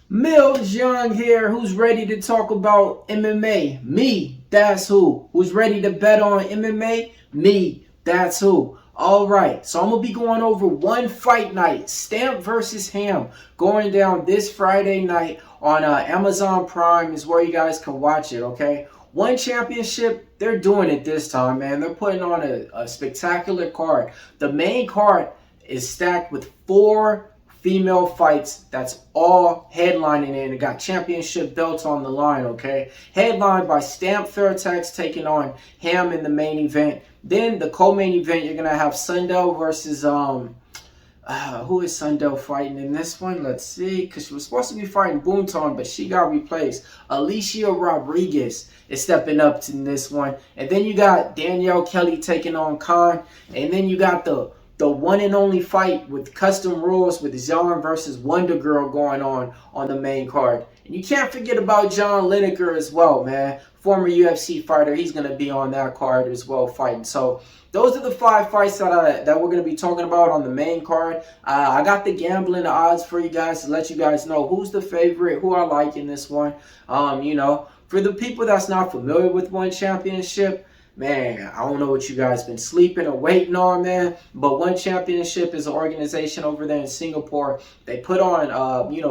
Millz Young here, who's ready to talk about MMA? Me, that's who. Who's ready to bet on MMA? Me, that's who. Alright, so I'm going to be going over one fight night, Stamp versus Ham, going down this Friday night on Amazon Prime is where you guys can watch it, okay? One championship, they're doing it this time, man. They're putting on a spectacular card. The main card is stacked with four female fights that's all headlining it, and it got championship belts on the line, okay? Headlined by Stamp Fairtex taking on Ham in the main event. Then the co-main event, you're gonna have Sundell versus who is Sundell fighting in this one? Let's see, because she was supposed to be fighting Boonton, but she got replaced. Alicia Rodriguez is stepping up in this one. And then you got Danielle Kelly taking on Khan. And then you got the one and only fight with custom rules with Zhang versus Wonder Girl going on the main card. And you can't forget about John Lineker as well, man. Former UFC fighter. He's going to be on that card as well fighting. So those are the five fights that we're going to be talking about on the main card. I got the gambling odds for you guys to let you guys know who's the favorite, who I like in this one. For the people that's not familiar with One Championship, man, I don't know what you guys been sleeping or waiting on, man. But One Championship is an organization over there in Singapore. They put on,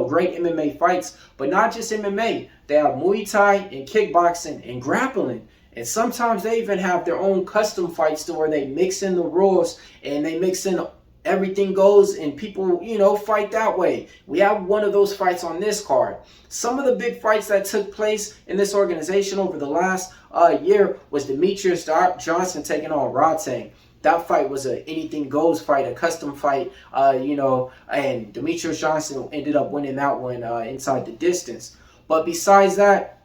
great MMA fights, but not just MMA. They have Muay Thai and kickboxing and grappling. And sometimes they even have their own custom fights to where they mix in the rules and they mix in everything goes and people, fight that way. We have one of those fights on this card. Some of the big fights that took place in this organization over the last year was Demetrius Johnson taking on Rodtang. That fight was a anything goes fight, a custom fight, and Demetrius Johnson ended up winning that one inside the distance. But besides that,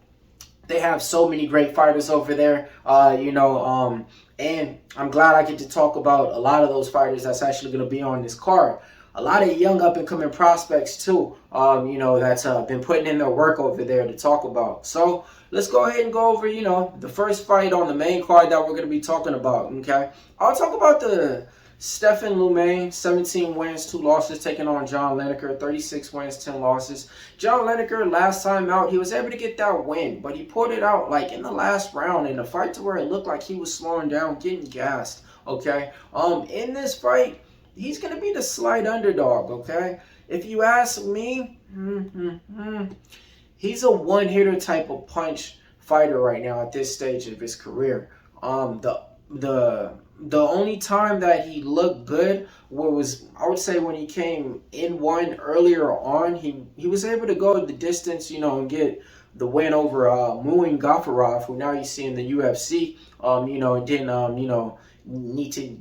they have so many great fighters over there, and I'm glad I get to talk about a lot of those fighters that's actually going to be on this card. A lot of young up-and-coming prospects, too, that's been putting in their work over there to talk about. So let's go ahead and go over, the first fight on the main card that we're going to be talking about, okay? I'll talk about the Stephen Lumain, 17 wins, 2 losses, taking on John Lineker, 36 wins, 10 losses. John Lineker, last time out, he was able to get that win, but he pulled it out like in the last round in a fight to where it looked like he was slowing down, getting gassed, okay? In this fight, he's going to be the slight underdog, okay? If you ask me, he's a one-hitter type of punch fighter right now at this stage of his career. The only time that he looked good was, I would say, when he came in one earlier on. He was able to go the distance, and get the win over Muin Gafarov, who now you see in the UFC, and didn't, need to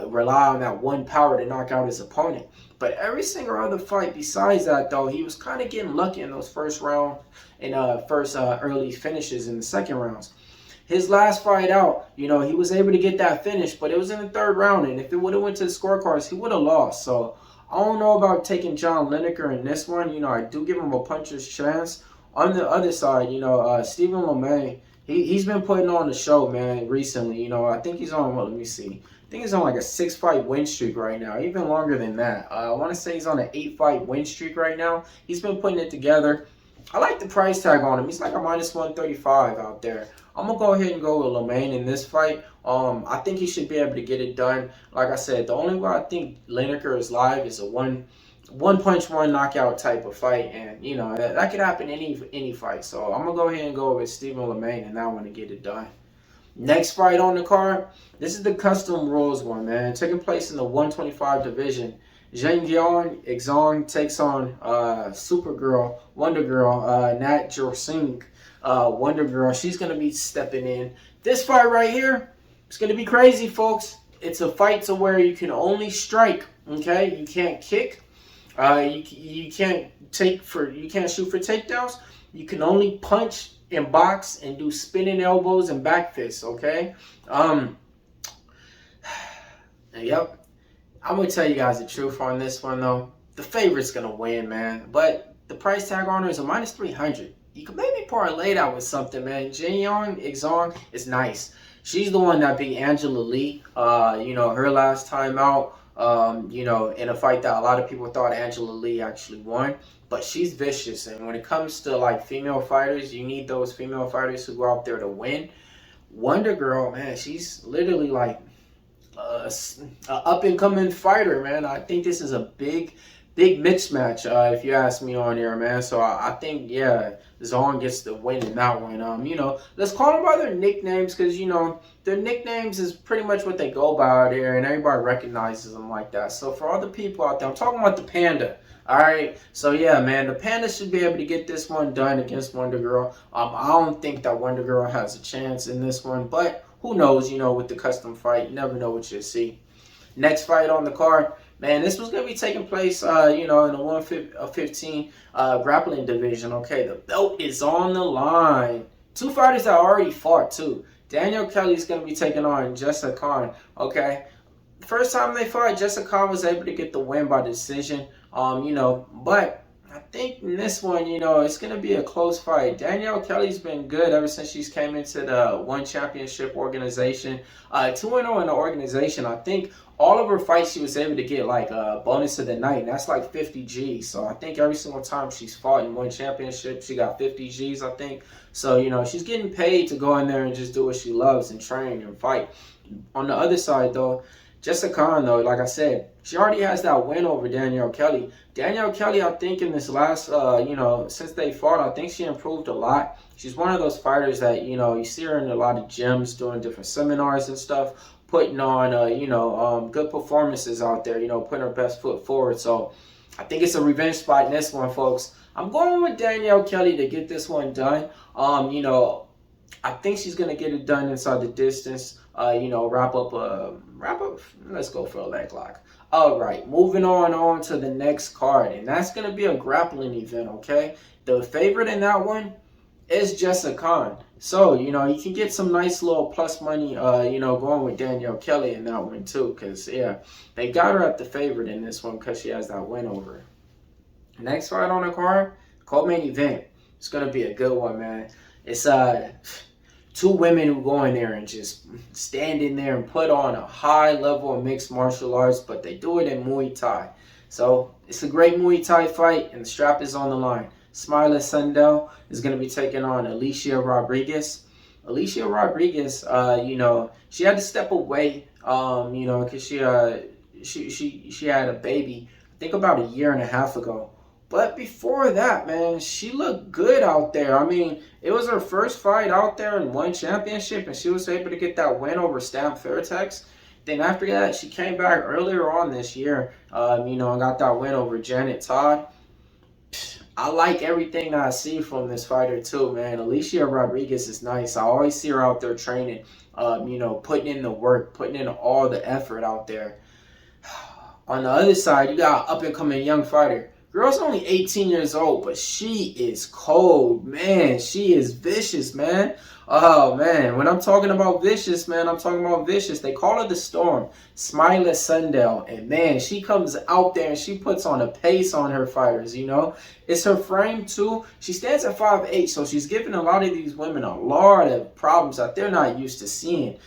rely on that one power to knock out his opponent. But every single other fight besides that, though, he was kind of getting lucky in those first round and early finishes in the second rounds. His last fight out, he was able to get that finish, but it was in the third round, and if it would have went to the scorecards, he would have lost. So I don't know about taking John Lineker in this one. I do give him a puncher's chance. On the other side, Stephen Lumain, he's been putting on the show, man, recently. I think he's on, let me see. I think he's on like a 6-fight win streak right now, even longer than that. I want to say he's on an 8-fight win streak right now. He's been putting it together. I like the price tag on him. He's like a minus 135 out there. I'm going to go ahead and go with Lumain in this fight. I think he should be able to get it done. Like I said, the only way I think Lineker is live is a one punch, one knockout type of fight. And, that could happen any fight. So I'm going to go ahead and go with Stephen Lumain and that one to get it done. Next fight on the card, this is the custom rules one, man. Taking place in the 125 division. Zhang Exong takes on Supergirl, Wonder Girl, Nat Jorsing, Wonder Girl. She's going to be stepping in. This fight right here, it's going to be crazy, folks. It's a fight to where you can only strike, okay? You can't kick. You can't shoot for takedowns. You can only punch and box and do spinning elbows and back fists, okay? Yep. I'm going to tell you guys the truth on this one, though. The favorite's going to win, man. But the price tag on her is a minus 300. You could maybe parlay that with something, man. Jin is nice. She's the one that beat Angela Lee, her last time out. you know, in a fight that a lot of people thought Angela Lee actually won. But she's vicious, and when it comes to like female fighters, you need those female fighters who go out there to win. Wonder Girl, man, she's literally like a up and coming fighter, man. I think this is a big Mitch match, if you ask me on here, man. So I think, yeah, Zone gets the win in that one. You know, let's call them by their nicknames, because, you know, their nicknames is pretty much what they go by out here, and everybody recognizes them like that. So for all the people out there, I'm talking about the Panda. All right, so yeah, man, the Panda should be able to get this one done against Wonder Girl. I don't think that Wonder Girl has a chance in this one, but who knows? You know, with the custom fight, you never know what you'll see. Next fight on the card, man, this was going to be taking place, you know, in the 115 grappling division. Okay, the belt is on the line. Two fighters that already fought, too. Danielle Kelly is going to be taking on Jessica Khan. Okay, the first time they fought, Jessica Khan was able to get the win by decision. You know, but I think in this one, you know, it's going to be a close fight. Danielle Kelly's been good ever since she's came into the One Championship organization. 2-0 in the organization. I think all of her fights she was able to get like a bonus of the night, and that's like 50 G's. So I think every single time she's fought in One Championship, she got 50 G's, I think. So, you know, she's getting paid to go in there and just do what she loves and train and fight. On the other side, though, Jessica Khan, though, like I said, she already has that win over Danielle Kelly. Danielle Kelly, I think in this last, you know, since they fought, I think she improved a lot. She's one of those fighters that, you know, you see her in a lot of gyms doing different seminars and stuff, putting on, you know, good performances out there, you know, putting her best foot forward. So I think it's a revenge spot in this one, folks. I'm going with Danielle Kelly to get this one done. You know, I think she's going to get it done inside the distance. You know, wrap up. Let's go for a leg lock. All right, moving on to the next card, and that's going to be a grappling event, okay? The favorite in that one is Jessica Khan. So, you know, you can get some nice little plus money, you know, going with Danielle Kelly in that one too, because, yeah, they got her at the favorite in this one because she has that win over her. Next fight on the card, co-main event. It's going to be a good one, man. It's two women who go in there and just stand in there and put on a high level of mixed martial arts, but they do it in Muay Thai. So it's a great Muay Thai fight, and the strap is on the line. Smiler Sundell is going to be taking on Alicia Rodriguez. Alicia Rodriguez, you know, she had to step away, you know, because she had a baby, I think about a year and a half ago. But before that, man, she looked good out there. I mean, it was her first fight out there in One Championship, and she was able to get that win over Stamp Fairtex. Then after that, she came back earlier on this year, you know, and got that win over Janet Todd. I like everything that I see from this fighter too, man. Alicia Rodriguez is nice. I always see her out there training, you know, putting in the work, putting in all the effort out there. On the other side, you got an up-and-coming young fighter. Girl's only 18 years old, but she is cold, man. She is vicious, man. Oh, man. When I'm talking about vicious, man, I'm talking about vicious. They call her the Storm, Smiler Sundell. And, man, she comes out there and she puts on a pace on her fighters, you know. It's her frame, too. She stands at 5'8", so she's giving a lot of these women a lot of problems that they're not used to seeing.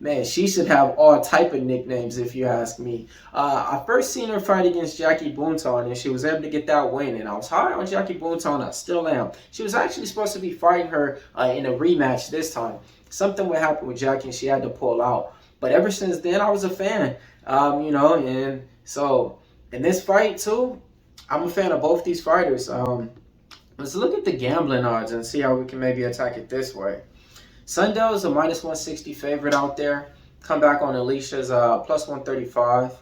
Man, she should have all type of nicknames if you ask me. I first seen her fight against Jackie Boonton, and she was able to get that win. And I was high on Jackie Boonton. I still am. She was actually supposed to be fighting her in a rematch this time. Something would happen with Jackie, and she had to pull out. But ever since then, I was a fan. You know, and so in this fight too, I'm a fan of both these fighters. Let's look at the gambling odds and see how we can maybe attack it this way. Sundell is a minus 160 favorite out there. Come back on Alicia's plus 135.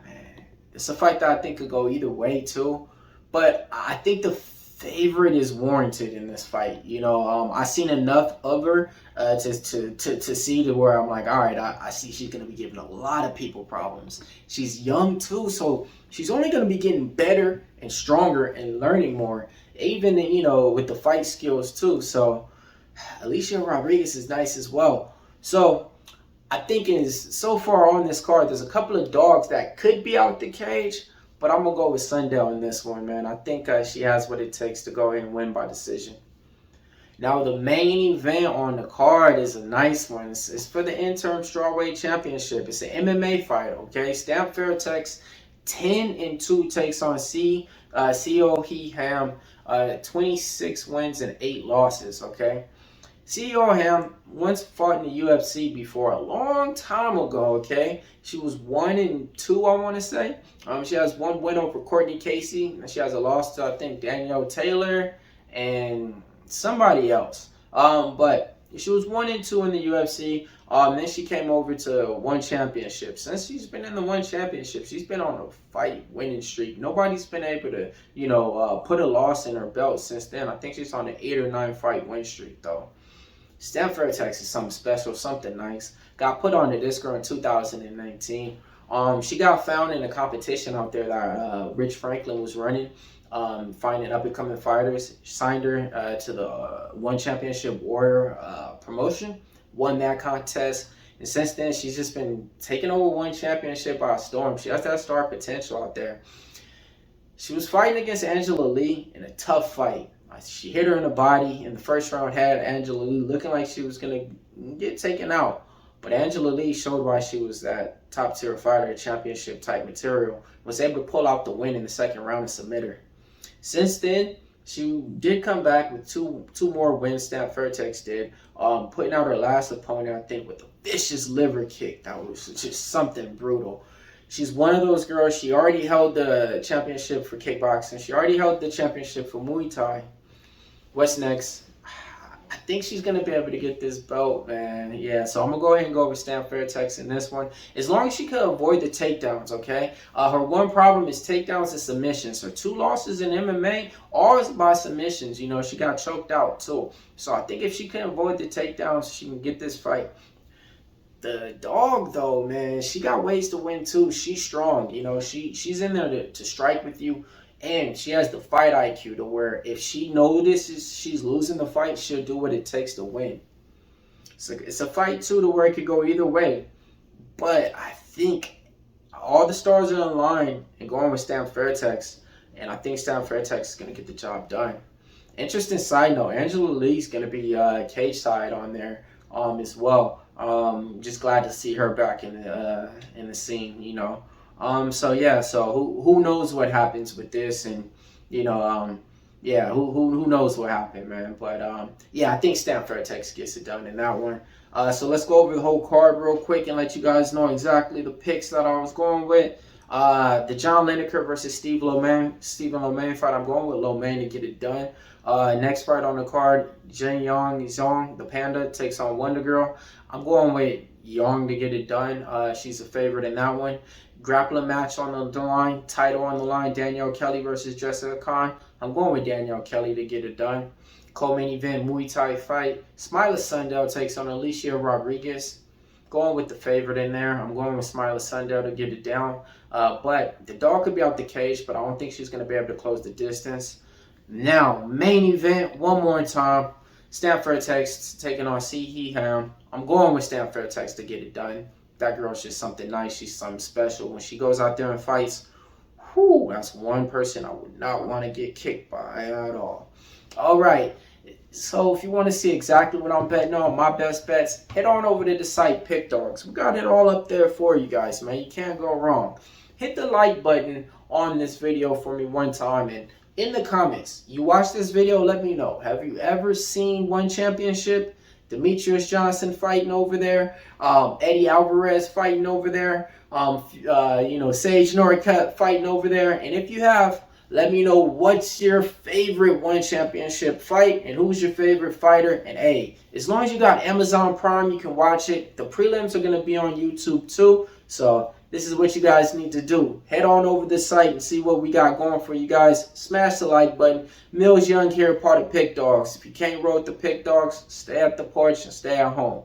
Man, it's a fight that I think could go either way too. But I think the favorite is warranted in this fight. You know, I've seen enough of her to see to where I'm like, all right, I see she's going to be giving a lot of people problems. She's young too, so she's only going to be getting better and stronger and learning more, even, you know, with the fight skills too. So Alicia Rodriguez is nice as well. So I think so far on this card, there's a couple of dogs that could be out the cage, but I'm going to go with Sundell in this one, man. I think she has what it takes to go ahead and win by decision. Now the main event on the card is a nice one. It's for the interim strawweight championship. It's an MMA fight, okay? Stamp Fairtex 10-2 takes on Seo Hee, 26 wins and 8 losses, okay? Seo Hee once fought in the UFC before a long time ago, okay? She was 1-2, I want to say. She has one win over Courtney Casey, and she has a loss to, I think, Danielle Taylor and somebody else. But she was 1-2 in the UFC. Then she came over to one championship. Since she's been in the one championship, she's been on a fight winning streak. Nobody's been able to, put a loss in her belt since then. I think she's on an 8 or 9 fight win streak though. Stamp Fairtex is something special, something nice. Got put onto this girl in 2019. She got found in a competition out there that Rich Franklin was running, finding up-and-coming fighters. Signed her to the One Championship Warrior promotion, won that contest, and since then she's just been taking over One Championship by storm. She has that star potential out there. She was fighting against Angela Lee in a tough fight. She hit her in the body in the first round, had Angela Lee looking like she was going to get taken out. But Angela Lee showed why she was that top-tier fighter, championship-type material, was able to pull out the win in the second round and submit her. Since then, she did come back with two more wins, Stamp Fairtex did, putting out her last opponent, I think, with a vicious liver kick. That was just something brutal. She's one of those girls, she already held the championship for kickboxing. She already held the championship for Muay Thai. What's next? I think she's going to be able to get this belt, man. Yeah, so I'm going to go ahead and go with Stamp Fairtex in this one. As long as she can avoid the takedowns, okay? Her one problem is takedowns and submissions. Her 2 losses in MMA, all is by submissions. She got choked out, too. So I think if she can avoid the takedowns, she can get this fight. The dog, though, man, she got ways to win, too. She's strong. She's in there to strike with you. And she has the fight IQ to where if she notices she's losing the fight, she'll do what it takes to win. So it's a fight, too, to where it could go either way. But I think all the stars are in line and going with Stamp Fairtex. And I think Stamp Fairtex is going to get the job done. Interesting side note, Angela Lee's going to be cage side on there as well. Just glad to see her back in the scene, So yeah, so who knows what happens with this, and yeah, who knows what happened, man. But yeah, I think Stamp Fairtex gets it done in that one. So let's go over the whole card real quick and let you guys know exactly the picks that I was going with. The John Lineker versus Stephen Lomain fight, I'm going with Lomain to get it done. Next fight on the card, Jin Yong, the Panda, takes on Wonder Girl. I'm going with Yong to get it done. She's a favorite in that one. Grappling match on the line, title on the line, Danielle Kelly versus Jessica Khan. I'm going with Danielle Kelly to get it done. Co-main event, Muay Thai fight. Smiler Sundell takes on Alicia Rodriguez. Going with the favorite in there. I'm going with Smiler Sundell to get it down. But the dog could be out the cage, but I don't think she's going to be able to close the distance. Now, main event, one more time. Stamp Fairtex taking on Seo Hee. I'm going with Stamp Fairtex to get it done. That girl's just something nice. She's something special. When she goes out there and fights, whew, that's one person I would not want to get kicked by at all. All right. So if you want to see exactly what I'm betting on, my best bets, head on over to the site, Pick Dawgz. We got it all up there for you guys, man. You can't go wrong. Hit the like button on this video for me one time, and in the comments, you watch this video, let me know. Have you ever seen One Championship? Demetrius Johnson fighting over there, Eddie Alvarez fighting over there, Sage Northcutt fighting over there. And if you have, let me know what's your favorite One Championship fight and who's your favorite fighter. And hey, as long as you got Amazon Prime, you can watch it. The prelims are going to be on YouTube too. So this is what you guys need to do. Head on over the site and see what we got going for you guys. Smash the like button. Millz Young here, part of Pick Dawgz. If you can't roll with the Pick Dawgz, stay at the porch and stay at home.